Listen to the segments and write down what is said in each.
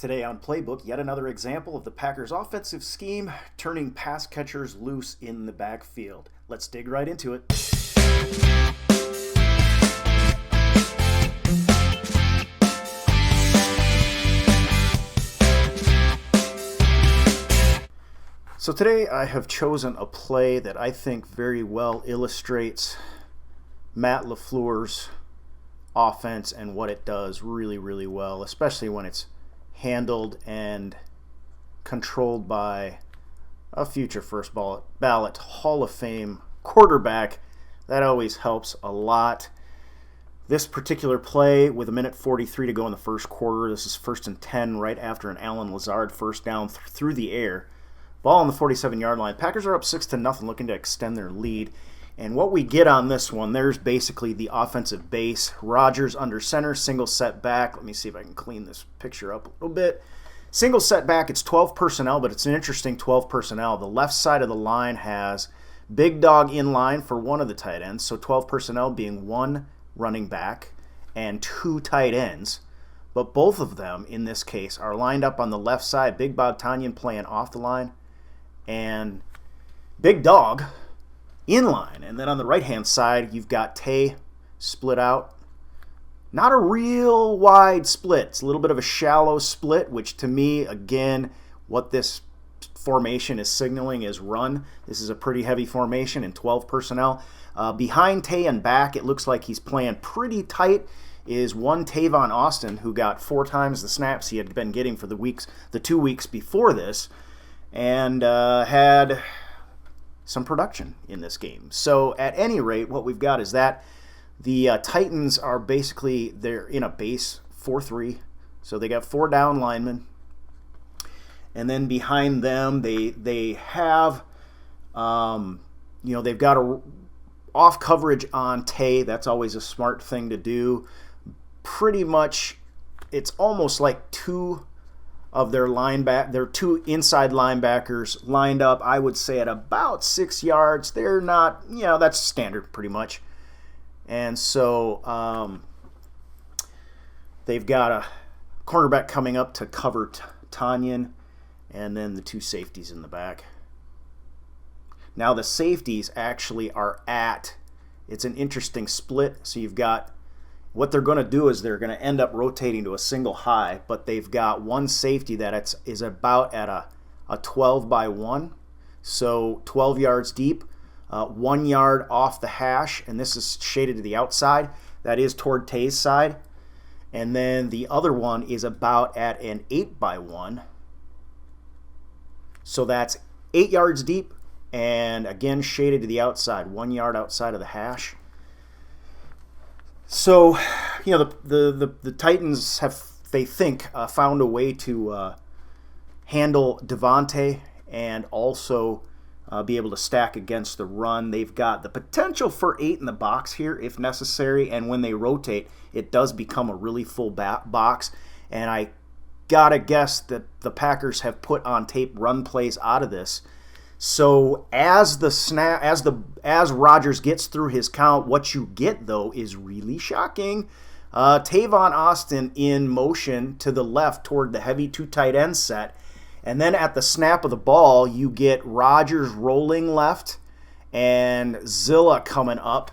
Today on Playbook, yet another example of the Packers' offensive scheme, turning pass catchers loose in the backfield. Let's dig right into it. So today I have chosen a play that I think very well illustrates Matt LaFleur's offense and what it does really, really well, especially when it's handled and controlled by a future first ballot Hall of Fame quarterback. That always helps a lot. This particular play with 1:43 to go in the first quarter, this is 1st and 10 right after an Allen Lazard first down through the air. Ball on the 47-yard line. Packers are up 6-0, looking to extend their lead. And what we get on this one, there's basically the offensive base. Rodgers under center, single set back. Let me see if I can clean this picture up a little bit. Single set back, it's 12 personnel, but it's an interesting 12 personnel. The left side of the line has Big Dog in line for one of the tight ends, so 12 personnel being one running back and two tight ends. But both of them, in this case, are lined up on the left side. Big Bob Tonyan playing off the line, and Big Dog in line. And then on the right-hand side, you've got Tay split out. Not a real wide split. It's a little bit of a shallow split, which to me, again, what this formation is signaling is run. This is a pretty heavy formation in 12 personnel. Behind Tay and back, it looks like he's playing pretty tight, is one Tavon Austin, who got 4 times the snaps he had been getting for the 2 weeks before this, and had some production in this game. So at any rate, what we've got is that the Titans are basically, they're in a base 4-3. So they got 4 down linemen. And then behind them, they have, they've got a off coverage on Tay. That's always a smart thing to do. Pretty much, it's almost like two of their two inside linebackers lined up, I would say, at about 6 yards. They're not, that's standard pretty much. And so they've got a cornerback coming up to cover Tonyan, and then the 2 safeties in the back. Now the safeties actually are it's an interesting split. So you've got, what they're going to do is they're going to end up rotating to a single high, but they've got one safety that is about at a 12 by 1, so 12 yards deep, 1 yard off the hash, and this is shaded to the outside. That is toward Tay's side. And then the other one is about at an 8 by 1, so that's 8 yards deep, and again shaded to the outside, 1 yard outside of the hash. So, the Titans have, they think, found a way to handle Devontae and also be able to stack against the run. They've got the potential for 8 in the box here if necessary, and when they rotate, it does become a really full box. And I gotta guess that the Packers have put on tape run plays out of this. So as Rodgers gets through his count, what you get, though, is really shocking. Tavon Austin in motion to the left toward the heavy 2 tight end set. And then at the snap of the ball, you get Rodgers rolling left and Zilla coming up.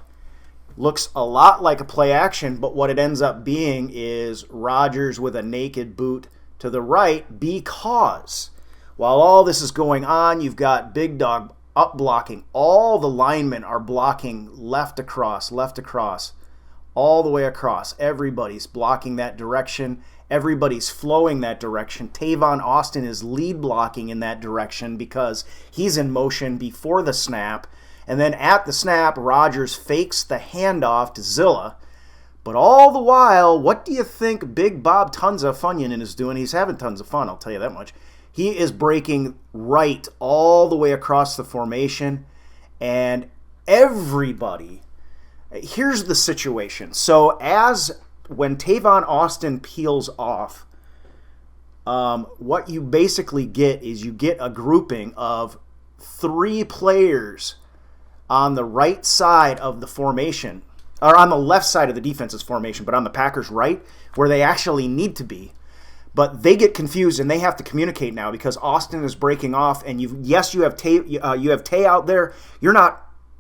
Looks a lot like a play action, but what it ends up being is Rodgers with a naked boot to the right, because while all this is going on, you've got Big Dog up blocking. All the linemen are blocking left across, all the way across. Everybody's blocking that direction. Everybody's flowing that direction. Tavon Austin is lead blocking in that direction because he's in motion before the snap. And then at the snap, Rodgers fakes the handoff to Zilla. But all the while, what do you think Big Bob Tonyan is doing? He's having tons of fun, I'll tell you that much. He is breaking right all the way across the formation, and everybody, here's the situation. So when Tavon Austin peels off, what you basically get is you get a grouping of 3 players on the right side of the formation, or on the left side of the defense's formation, but on the Packers' right, where they actually need to be. But they get confused and they have to communicate now because Austin is breaking off, and you have Tay out there.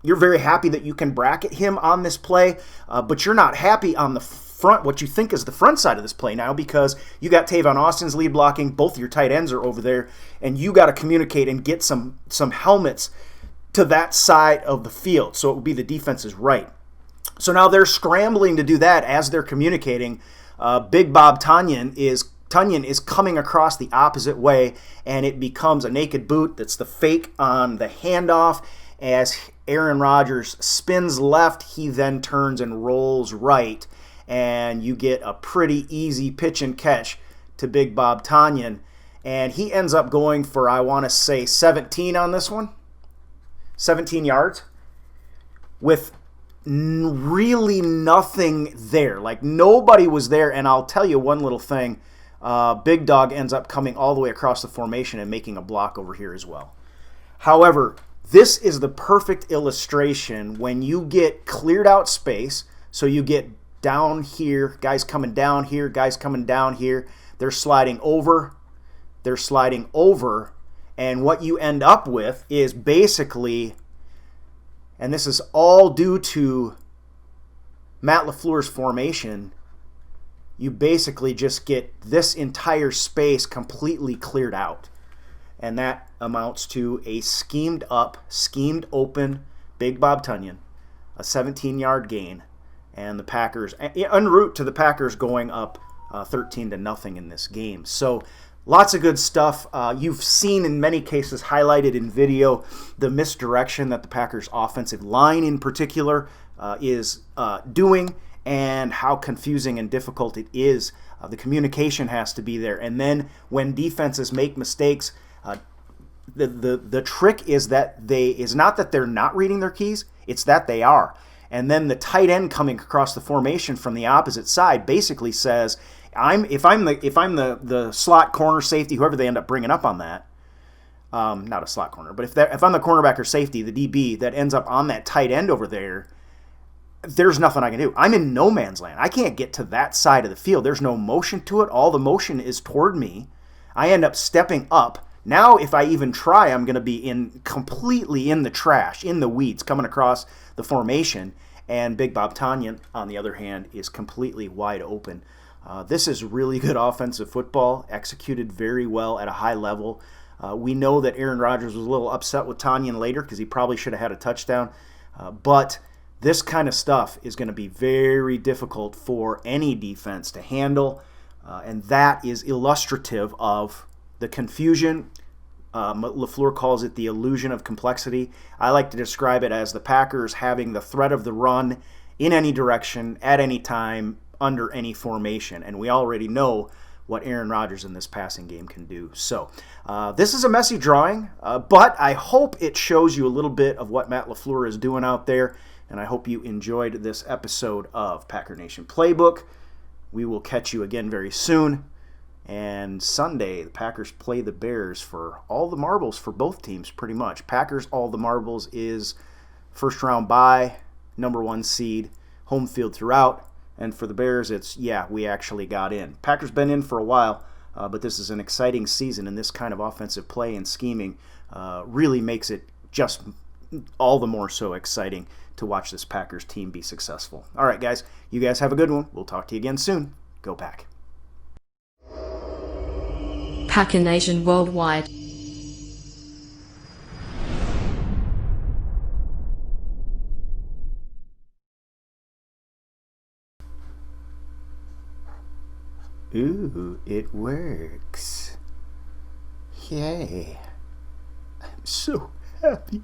You're very happy that you can bracket him on this play, but you're not happy on the front, what you think is the front side of this play now, because you got Tavon Austin's lead blocking, both of your tight ends are over there, and you got to communicate and get some helmets to that side of the field, so it would be the defense's right. So now they're scrambling to do that as they're communicating. Big Bob Tonyan is coming across the opposite way, and it becomes a naked boot. That's the fake on the handoff. As Aaron Rodgers spins left, he then turns and rolls right, and you get a pretty easy pitch and catch to Big Bob Tonyan, and he ends up going for, I want to say, 17 on this one, 17 yards, with really nothing there. Like, nobody was there, and I'll tell you one little thing. Big Dog ends up coming all the way across the formation and making a block over here as well. However, this is the perfect illustration when you get cleared out space, so you get down here, guys coming down here, guys coming down here, they're sliding over, and what you end up with is basically, and this is all due to Matt LaFleur's formation, you basically just get this entire space completely cleared out. And that amounts to a schemed up, schemed open Big Bob Tonyan, a 17-yard gain, and the Packers, en route to the Packers going up 13-0 in this game. So lots of good stuff. You've seen in many cases highlighted in video the misdirection that the Packers offensive line in particular is doing, and how confusing and difficult it is. The communication has to be there. And then when defenses make mistakes, the trick is not that they're not reading their keys, it's that they are. And then the tight end coming across the formation from the opposite side basically says, if I'm the slot corner safety, whoever they end up bringing up on that, not a slot corner, but if I'm the cornerback or safety, the DB that ends up on that tight end over there, there's nothing I can do. I'm in no man's land. I can't get to that side of the field. There's no motion to it. All the motion is toward me. I end up stepping up. Now, if I even try, I'm going to be completely in the trash, in the weeds, coming across the formation. And Big Bob Tonyan, on the other hand, is completely wide open. This is really good offensive football, executed very well at a high level. We know that Aaron Rodgers was a little upset with Tonyan later because he probably should have had a touchdown. But this kind of stuff is going to be very difficult for any defense to handle, and that is illustrative of the confusion. LaFleur calls it the illusion of complexity. I like to describe it as the Packers having the threat of the run in any direction, at any time, under any formation, and we already know what Aaron Rodgers in this passing game can do. So this is a messy drawing, but I hope it shows you a little bit of what Matt LaFleur is doing out there, and I hope you enjoyed this episode of Packernation Playbook. We will catch you again very soon. And Sunday, the Packers play the Bears for all the marbles for both teams, pretty much. Packers, all the marbles is first round bye, number 1 seed, home field throughout. And for the Bears, it's, yeah, we actually got in. Packers been in for a while, but this is an exciting season, and this kind of offensive play and scheming really makes it just all the more so exciting to watch this Packers team be successful. All right, guys, you guys have a good one. We'll talk to you again soon. Go Pack. Packernation Worldwide. Ooh, it works. Yay. I'm so happy.